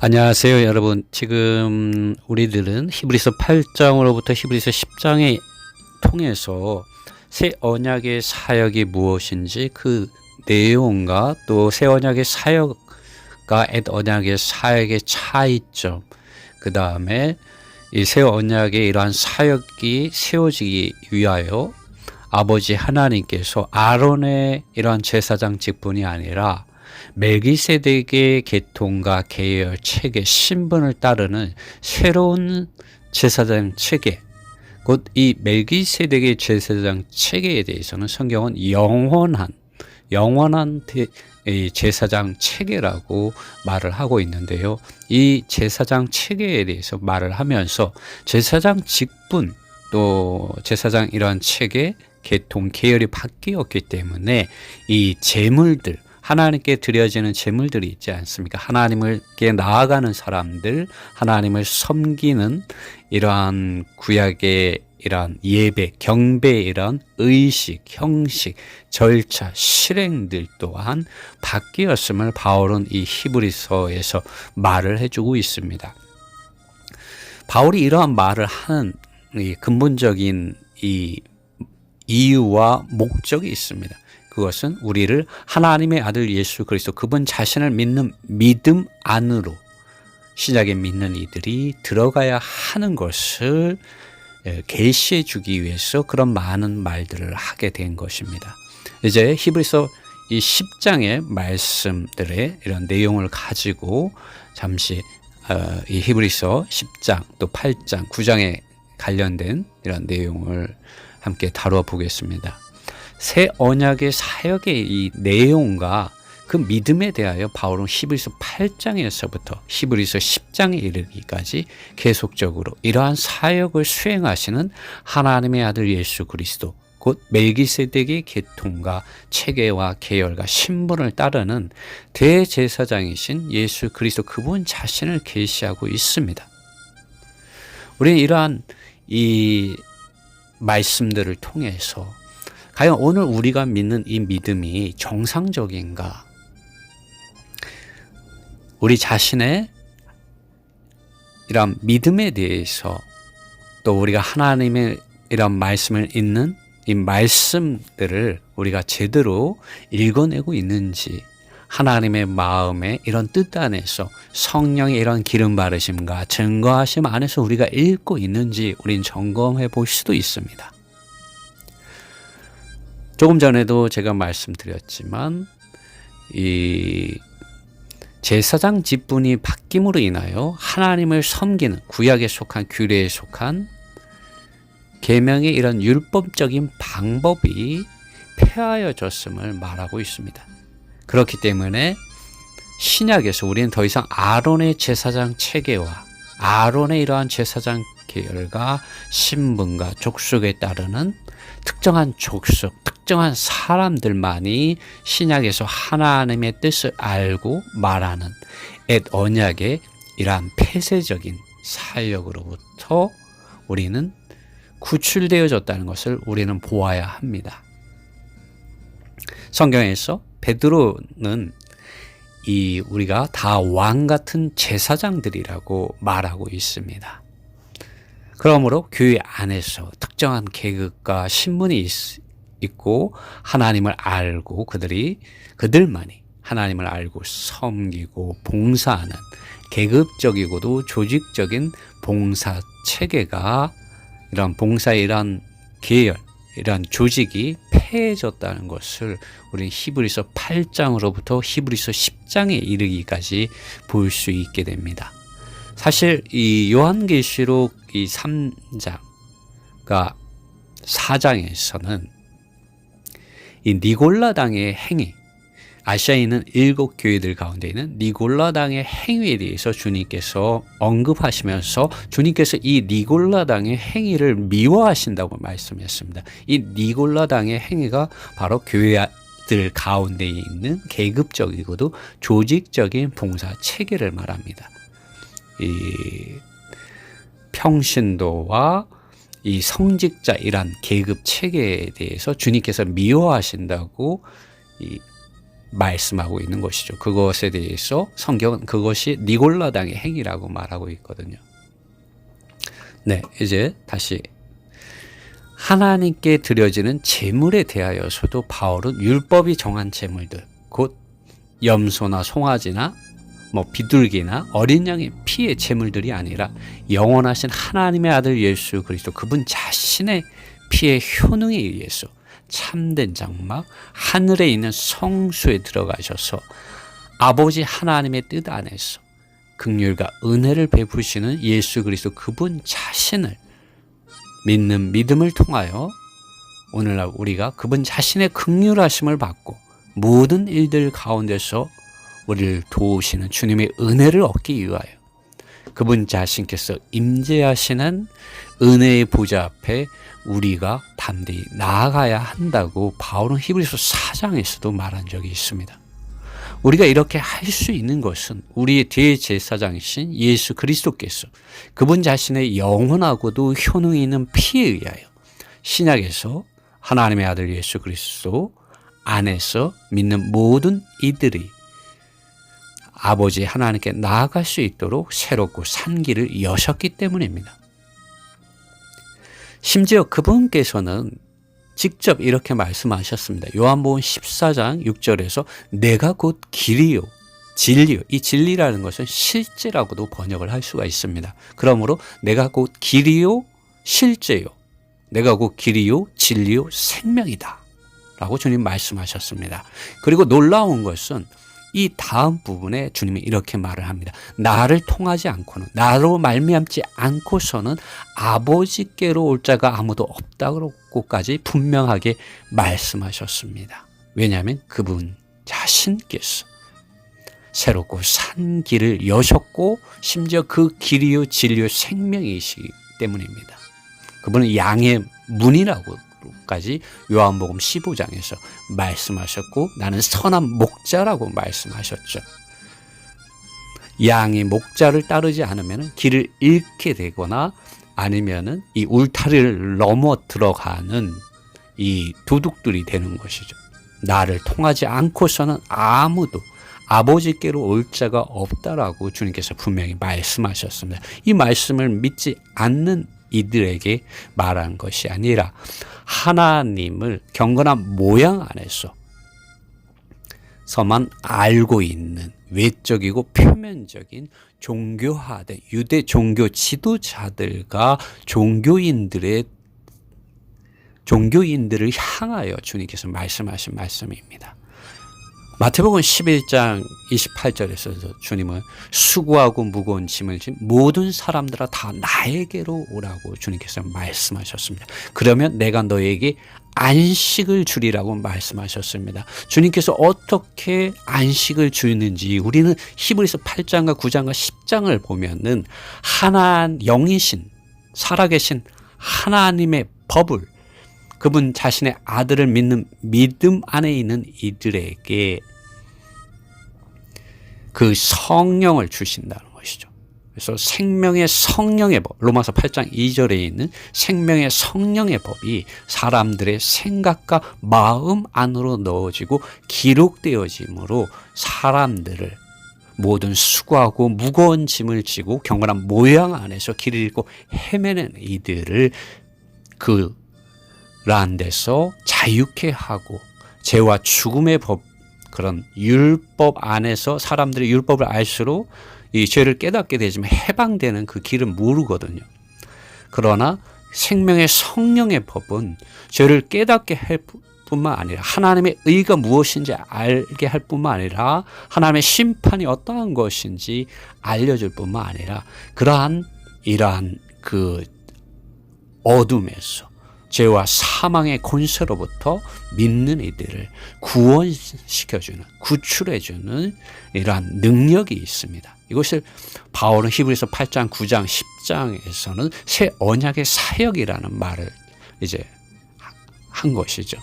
안녕하세요, 여러분. 지금 우리들은 히브리서 8장으로부터 히브리서 10장에 통해서 새 언약의 사역이 무엇인지 그 내용과 또 새 언약의 사역과 옛 언약의 사역의 차이점, 그 다음에 이 새 언약의 이러한 사역이 세워지기 위하여 아버지 하나님께서 아론의 이러한 제사장직분이 아니라 멜기세덱의 계통과 계열 체계 신분을 따르는 새로운 제사장 체계, 곧 이 멜기세덱의 제사장 체계에 대해서는 성경은 영원한 제사장 체계라고 말을 하고 있는데요. 이 제사장 체계에 대해서 말을 하면서 제사장 직분 또 제사장 이러한 체계, 계통, 계열이 바뀌었기 때문에 이 제물들, 하나님께 드려지는 제물들이 있지 않습니까? 하나님께 나아가는 사람들, 하나님을 섬기는 이러한 구약의 이러한 예배, 경배의 이러한 의식, 형식, 절차, 실행들 또한 바뀌었음을 바울은 이 히브리서에서 말을 해주고 있습니다. 바울이 이러한 말을 하는 이 근본적인 이 이유와 목적이 있습니다. 그것은 우리를 하나님의 아들 예수 그리스도 그분 자신을 믿는 믿음 안으로 신약에 믿는 이들이 들어가야 하는 것을 계시해 주기 위해서 그런 많은 말들을 하게 된 것입니다. 이제 히브리서 이 10장의 말씀들의 이런 내용을 가지고 잠시 이 히브리서 10장 또 8장 9장에 관련된 이런 내용을 함께 다루어 보겠습니다. 새 언약의 사역의 이 내용과 그 믿음에 대하여 바울은 히브리서 8장에서부터 히브리서 10장에 이르기까지 계속적으로 이러한 사역을 수행하시는 하나님의 아들 예수 그리스도 곧 멜기세덱의 계통과 체계와 계열과 신분을 따르는 대제사장이신 예수 그리스도 그분 자신을 계시하고 있습니다. 우리는 이러한 이 말씀들을 통해서 과연 오늘 우리가 믿는 이 믿음이 정상적인가? 우리 자신의 이런 믿음에 대해서 또 우리가 하나님의 이런 말씀을 읽는 이 말씀들을 우리가 제대로 읽어내고 있는지, 하나님의 마음에 이런 뜻 안에서 성령의 이런 기름 바르심과 증거하심 안에서 우리가 읽고 있는지 우린 점검해 볼 수도 있습니다. 조금 전에도 제가 말씀드렸지만 이 제사장 직분이 바뀜으로 인하여 하나님을 섬기는 구약에 속한 규례에 속한 계명의 이런 율법적인 방법이 폐하여졌음을 말하고 있습니다. 그렇기 때문에 신약에서 우리는 더 이상 아론의 제사장 체계와 아론의 이러한 제사장 계열과 신분과 족속에 따르는 특정한 족속, 특정한 사람들만이 신약에서 하나님의 뜻을 알고 말하는 옛 언약의 이러한 폐쇄적인 사역으로부터 우리는 구출되어졌다는 것을 우리는 보아야 합니다. 성경에서 베드로는 우리가 다 왕 같은 제사장들이라고 말하고 있습니다. 그러므로 교회 안에서 특정한 계급과 신분이 있고 하나님을 알고 그들만이 하나님을 알고 섬기고 봉사하는 계급적이고도 조직적인 봉사 체계가 이런 봉사의 이런 계열, 이런 조직이 폐해졌다는 것을 우리는 히브리서 8장으로부터 히브리서 10장에 이르기까지 볼 수 있게 됩니다. 사실 이 요한계시록 이 3장과 4장에서는 이 니골라당의 행위, 아시아에 있는 7교회들 가운데 있는 니골라당의 행위에 대해서 주님께서 언급하시면서 주님께서 이 니골라당의 행위를 미워하신다고 말씀했습니다. 이 니골라당의 행위가 바로 교회들 가운데 있는 계급적이고도 조직적인 봉사 체계를 말합니다. 이 평신도와 이 성직자 이란 계급 체계에 대해서 주님께서 미워하신다고 말씀하고 있는 것이죠. 그것에 대해서 성경은 그것이 니골라당의 행위라고 말하고 있거든요. 네, 이제 다시 하나님께 드려지는 제물에 대하여서도 바울은 율법이 정한 제물들, 곧 염소나 송아지나 비둘기나 어린 양의 피의 제물들이 아니라 영원하신 하나님의 아들 예수 그리스도 그분 자신의 피의 효능에 의해서 참된 장막 하늘에 있는 성소에 들어가셔서 아버지 하나님의 뜻 안에서 긍휼과 은혜를 베푸시는 예수 그리스도 그분 자신을 믿는 믿음을 통하여 오늘날 우리가 그분 자신의 긍휼하심을 받고 모든 일들 가운데서 우리를 도우시는 주님의 은혜를 얻기 위하여 그분 자신께서 임재하시는 은혜의 보좌 앞에 우리가 담대히 나아가야 한다고 바울은 히브리서 4장에서도 말한 적이 있습니다. 우리가 이렇게 할 수 있는 것은 우리의 대제사장이신 예수 그리스도께서 그분 자신의 영원하고도 효능이 있는 피에 의하여 신약에서 하나님의 아들 예수 그리스도 안에서 믿는 모든 이들이 아버지 하나님께 나아갈 수 있도록 새롭고 산 길을 여셨기 때문입니다. 심지어 그분께서는 직접 이렇게 말씀하셨습니다. 요한복음 14장 6절에서 내가 곧 길이요 진리요. 이 진리라는 것은 실제라고도 번역을 할 수가 있습니다. 그러므로 내가 곧 길이요 실제요. 내가 곧 길이요 진리요 생명이다 라고 주님 말씀하셨습니다. 그리고 놀라운 것은 이 다음 부분에 주님이 이렇게 말을 합니다. 나를 통하지 않고는 나로 말미암지 않고서는 아버지께로 올 자가 아무도 없다고까지 분명하게 말씀하셨습니다. 왜냐하면 그분 자신께서 새롭고 산 길을 여셨고 심지어 그 길이요 진리요 생명이시기 때문입니다. 그분은 양의 문이라고까지 요한복음 15장에서 말씀하셨고 나는 선한 목자라고 말씀하셨죠. 양이 목자를 따르지 않으면 길을 잃게 되거나 아니면은 이 울타리를 넘어 들어가는 이 도둑들이 되는 것이죠. 나를 통하지 않고서는 아무도 아버지께로 올 자가 없다라고 주님께서 분명히 말씀하셨습니다. 이 말씀을 믿지 않는 이들에게 말한 것이 아니라 하나님을 경건한 모양 안에서만 알고 있는 외적이고 표면적인 종교화된 유대 종교 지도자들과 종교인들을 향하여 주님께서 말씀하신 말씀입니다. 마태복음 11장 28절에서 주님은 수고하고 무거운 짐을 진 모든 사람들아 다 나에게로 오라고 주님께서 말씀하셨습니다. 그러면 내가 너에게 안식을 주리라고 말씀하셨습니다. 주님께서 어떻게 안식을 주는지 우리는 히브리서 8장과 9장과 10장을 보면은 영이신 살아계신 하나님의 법을 그분 자신의 아들을 믿는 믿음 안에 있는 이들에게 그 성령을 주신다는 것이죠. 그래서 생명의 성령의 법, 로마서 8장 2절에 있는 생명의 성령의 법이 사람들의 생각과 마음 안으로 넣어지고 기록되어짐으로 사람들을 모든 수고하고 무거운 짐을 지고 경건한 모양 안에서 길을 잃고 헤매는 이들을 그러한 데서 자유케 하고 죄와 죽음의 법, 그런 율법 안에서 사람들이 율법을 알수록 이 죄를 깨닫게 되지만 해방되는 그 길은 모르거든요. 그러나 생명의 성령의 법은 죄를 깨닫게 할 뿐만 아니라 하나님의 의가 무엇인지 알게 할 뿐만 아니라 하나님의 심판이 어떠한 것인지 알려줄 뿐만 아니라 이러한 그 어둠에서 죄와 사망의 권세로부터 믿는 이들을 구원시켜주는, 구출해주는 이러한 능력이 있습니다. 이것을 바울은 히브리서 8장, 9장, 10장에서는 새 언약의 사역이라는 말을 이제 한 것이죠.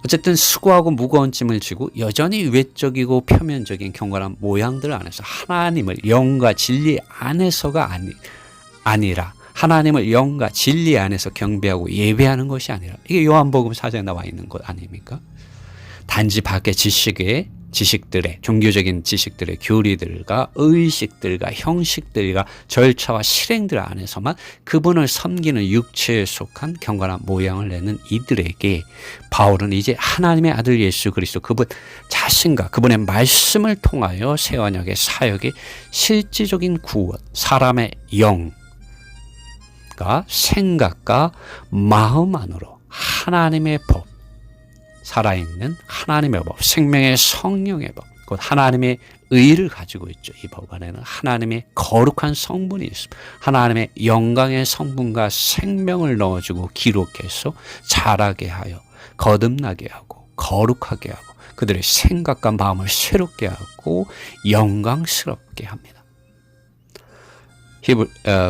어쨌든 수고하고 무거운 짐을 지고 여전히 외적이고 표면적인 경건한 모양들 안에서 하나님을 영과 진리 안에서가 아니라 하나님을 영과 진리 안에서 경배하고 예배하는 것이 아니라 이게 요한복음 4장에 나와 있는 것 아닙니까? 단지 밖의 지식들의 종교적인 지식들의 교리들과 의식들과 형식들과 절차와 실행들 안에서만 그분을 섬기는 육체에 속한 경건한 모양을 내는 이들에게 바울은 이제 하나님의 아들 예수 그리스도 그분 자신과 그분의 말씀을 통하여 새 언약의 사역의 실질적인 구원, 사람의 영과 생각과 마음 안으로 하나님의 법, 살아있는 하나님의 법, 생명의 성령의 법, 곧 하나님의 의를 가지고 있죠. 이 법 안에는 하나님의 거룩한 성분이 있습니다. 하나님의 영광의 성분과 생명을 넣어주고 기록해서 자라게 하여 거듭나게 하고 거룩하게 하고 그들의 생각과 마음을 새롭게 하고 영광스럽게 합니다.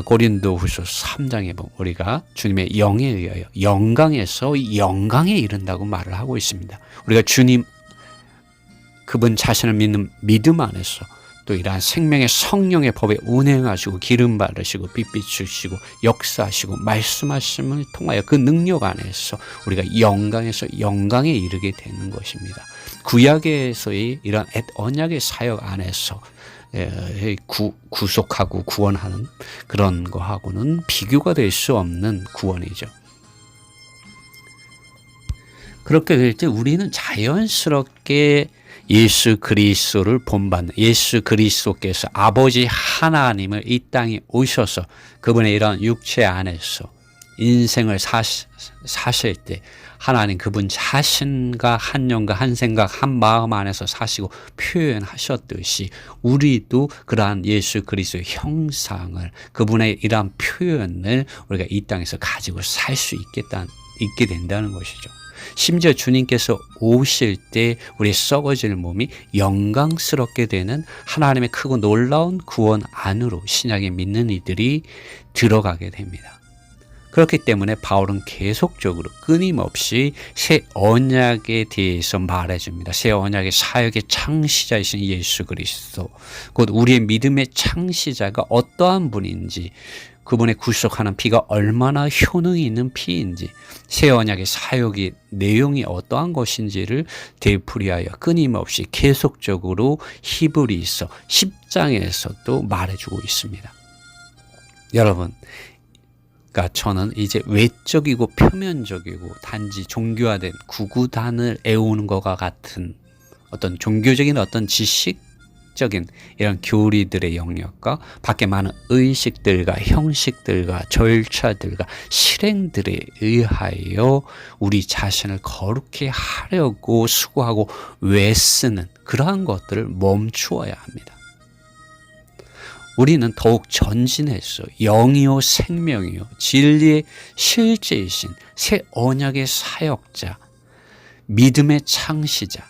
고린도후서 3장에 보면 우리가 주님의 영에 의하여 영광에서 영광에 이른다고 말을 하고 있습니다. 우리가 주님 그분 자신을 믿는 믿음 안에서 또 이러한 생명의 성령의 법에 운행하시고 기름 바르시고 빛 비추시고 역사하시고 말씀하심을 통하여 그 능력 안에서 우리가 영광에서 영광에 이르게 되는 것입니다. 구약에서의 이런 언약의 사역 안에서 구속하고 구원하는 그런 거하고는 비교가 될 수 없는 구원이죠. 그렇게 될 때 우리는 자연스럽게 예수 그리스도를 본받는 예수 그리스도께서 아버지 하나님을 이 땅에 오셔서 그분의 이런 육체 안에서 인생을 사실 때 하나님 그분 자신과 한 영과 한 생각 한 마음 안에서 사시고 표현하셨듯이 우리도 그러한 예수 그리스도의 형상을 그분의 이러한 표현을 우리가 이 땅에서 가지고 살 수 있게 된다는 것이죠. 심지어 주님께서 오실 때 우리의 썩어질 몸이 영광스럽게 되는 하나님의 크고 놀라운 구원 안으로 신약에 믿는 이들이 들어가게 됩니다. 그렇기 때문에 바울은 계속적으로 끊임없이 새 언약에 대해서 말해줍니다. 새 언약의 사역의 창시자이신 예수 그리스도, 곧 우리의 믿음의 창시자가 어떠한 분인지, 그분의 구속하는 피가 얼마나 효능이 있는 피인지, 새 언약의 사역의 내용이 어떠한 것인지를 되풀이하여 끊임없이 계속적으로 히브리서 10장에서도 말해주고 있습니다. 여러분, 그러니까 저는 이제 외적이고 표면적이고 단지 종교화된 구구단을 애우는 것과 같은 어떤 종교적인 어떤 지식적인 이런 교리들의 영역과 밖에 많은 의식들과 형식들과 절차들과 실행들에 의하여 우리 자신을 거룩히 하려고 수고하고 외쓰는 그러한 것들을 멈추어야 합니다. 우리는 더욱 전진해서 영이요 생명이요 진리의 실제이신 새 언약의 사역자, 믿음의 창시자,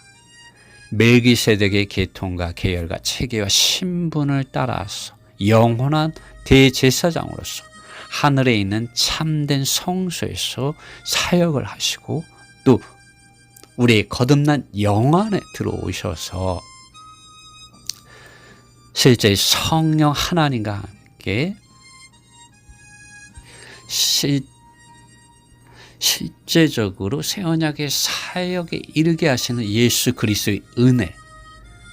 멜기세덱의 계통과 계열과 체계와 신분을 따라서 영원한 대제사장으로서 하늘에 있는 참된 성소에서 사역을 하시고 또 우리의 거듭난 영 안에 들어오셔서 실제 성령 하나님과 함께 실제적으로 새 언약의 사역에 이르게 하시는 예수 그리스도의 은혜,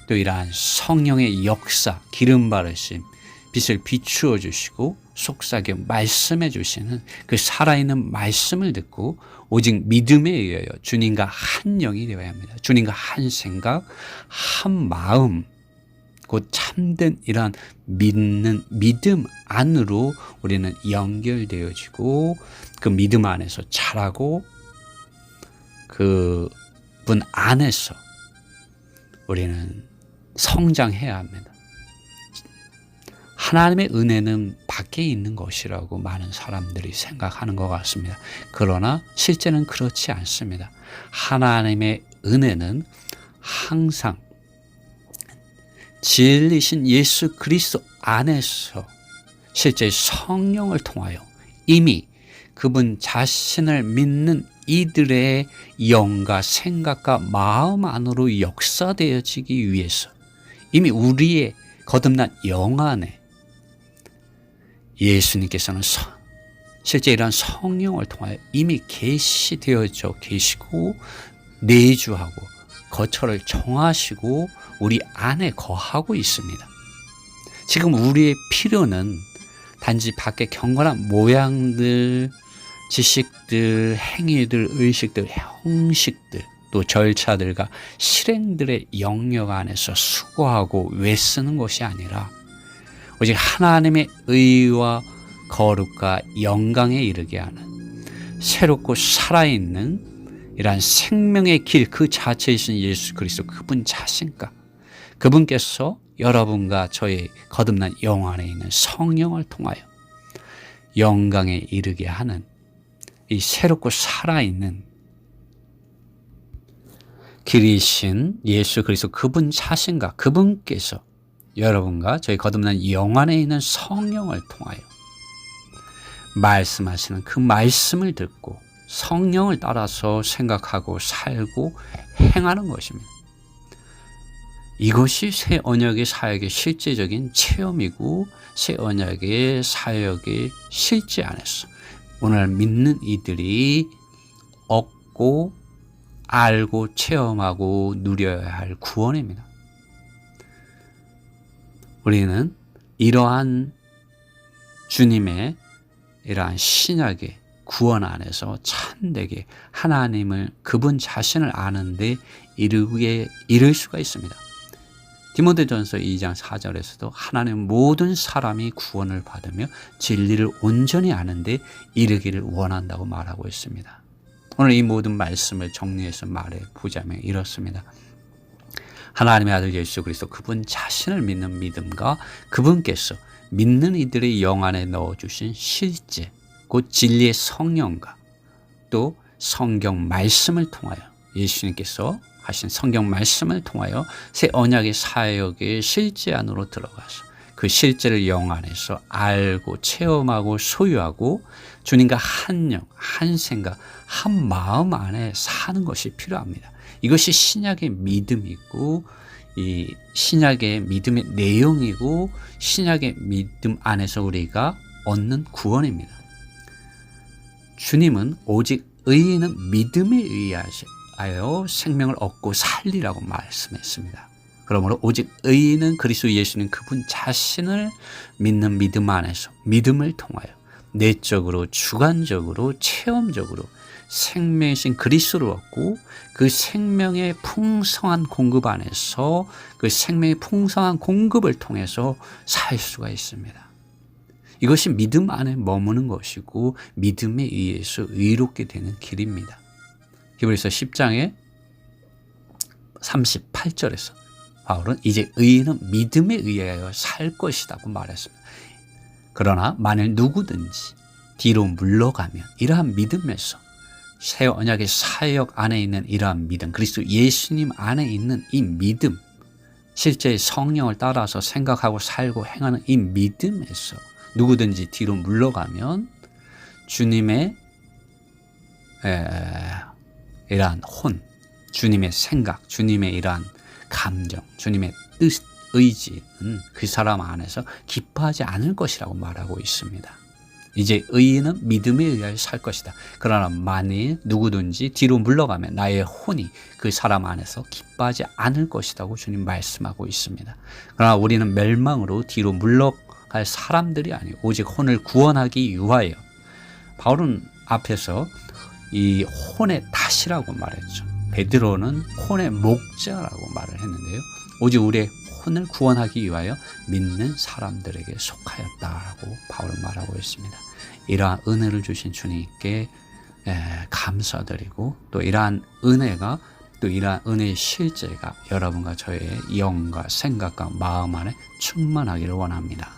또 이러한 성령의 역사, 기름 바르심, 빛을 비추어 주시고 속삭여 말씀해 주시는 그 살아있는 말씀을 듣고 오직 믿음에 의하여 주님과 한 영이 되어야 합니다. 주님과 한 생각, 한 마음, 곧 참된 이러한 믿는 믿음 안으로 우리는 연결되어지고 그 믿음 안에서 자라고 그분 안에서 우리는 성장해야 합니다. 하나님의 은혜는 밖에 있는 것이라고 많은 사람들이 생각하는 것 같습니다. 그러나 실제는 그렇지 않습니다. 하나님의 은혜는 항상 진리신 예수 그리스도 안에서 실제 성령을 통하여 이미 그분 자신을 믿는 이들의 영과 생각과 마음 안으로 역사되어지기 위해서 이미 우리의 거듭난 영 안에 예수님께서는 실제 이러한 성령을 통하여 이미 계시되어져 계시고 내주하고 거처를 정하시고 우리 안에 거하고 있습니다. 지금 우리의 필요는 단지 밖에 경건한 모양들, 지식들, 행위들, 의식들, 형식들, 또 절차들과 실행들의 영역 안에서 수고하고 외쓰는 것이 아니라 오직 하나님의 의와 거룩과 영광에 이르게 하는 새롭고 살아있는 이러한 생명의 길 그 자체이신 예수 그리스도 그분 자신과 그분께서 여러분과 저의 거듭난 영 안에 있는 성령을 통하여 영광에 이르게 하는 이 새롭고 살아있는 길이신 예수 그리스도 그분 자신과 그분께서 여러분과 저희 거듭난 영 안에 있는 성령을 통하여 말씀하시는 그 말씀을 듣고 성령을 따라서 생각하고 살고 행하는 것입니다. 이것이 새 언약의 사역의 실제적인 체험이고 새 언약의 사역의 실제 안에서 오늘 믿는 이들이 얻고 알고 체험하고 누려야 할 구원입니다. 우리는 이러한 주님의 이러한 신약의 구원 안에서 참되게 하나님을 그분 자신을 아는데 이를 수가 있습니다. 디모데전서 2장 4절에서도 하나님 모든 사람이 구원을 받으며 진리를 온전히 아는데 이르기를 원한다고 말하고 있습니다. 오늘 이 모든 말씀을 정리해서 말해 보자면 이렇습니다. 하나님의 아들 예수 그리스도 그분 자신을 믿는 믿음과 그분께서 믿는 이들의 영 안에 넣어주신 실제 곧 진리의 성령과 또 성경 말씀을 통하여 예수님께서 하신 성경 말씀을 통하여 새 언약의 사역의 실제 안으로 들어가서 그 실제를 영 안에서 알고 체험하고 소유하고 주님과 한 영, 한 생각, 한 마음 안에 사는 것이 필요합니다. 이것이 신약의 믿음이고 이 신약의 믿음의 내용이고 신약의 믿음 안에서 우리가 얻는 구원입니다. 주님은 오직 의인은 믿음에 의하여 생명을 얻고 살리라고 말씀했습니다. 그러므로 오직 의인은 그리스도 예수님 그분 자신을 믿는 믿음 안에서 믿음을 통하여 내적으로 주관적으로 체험적으로 생명이신 그리스도를 얻고 그 생명의 풍성한 공급 안에서 그 생명의 풍성한 공급을 통해서 살 수가 있습니다. 이것이 믿음 안에 머무는 것이고 믿음에 의해서 의롭게 되는 길입니다. 히브리서 10장의 38절에서 바울은 이제 의인은 믿음에 의하여 살 것이라고 말했습니다. 그러나 만일 누구든지 뒤로 물러가면 이러한 믿음에서 새 언약의 사역 안에 있는 이러한 믿음, 그리스도 예수님 안에 있는 이 믿음, 실제 성령을 따라서 생각하고 살고 행하는 이 믿음에서 누구든지 뒤로 물러가면 주님의 이러한 혼, 주님의 생각, 주님의 이러한 감정, 주님의 뜻, 의지는 그 사람 안에서 기뻐하지 않을 것이라고 말하고 있습니다. 이제 의인은 믿음에 의하여 살 것이다. 그러나 만일 누구든지 뒤로 물러가면 나의 혼이 그 사람 안에서 기뻐하지 않을 것이라고 주님 말씀하고 있습니다. 그러나 우리는 멸망으로 뒤로 물러갈 사람들이 아니고 오직 혼을 구원하기 위하여 바울은 앞에서 이 혼의 탓이라고 말했죠. 베드로는 혼의 목자라고 말을 했는데요. 오직 우리의 혼을 구원하기 위하여 믿는 사람들에게 속하였다라고 바울은 말하고 있습니다. 이러한 은혜를 주신 주님께 감사드리고 또 이러한 은혜가 또 이러한 은혜의 실제가 여러분과 저의 영과 생각과 마음 안에 충만하기를 원합니다.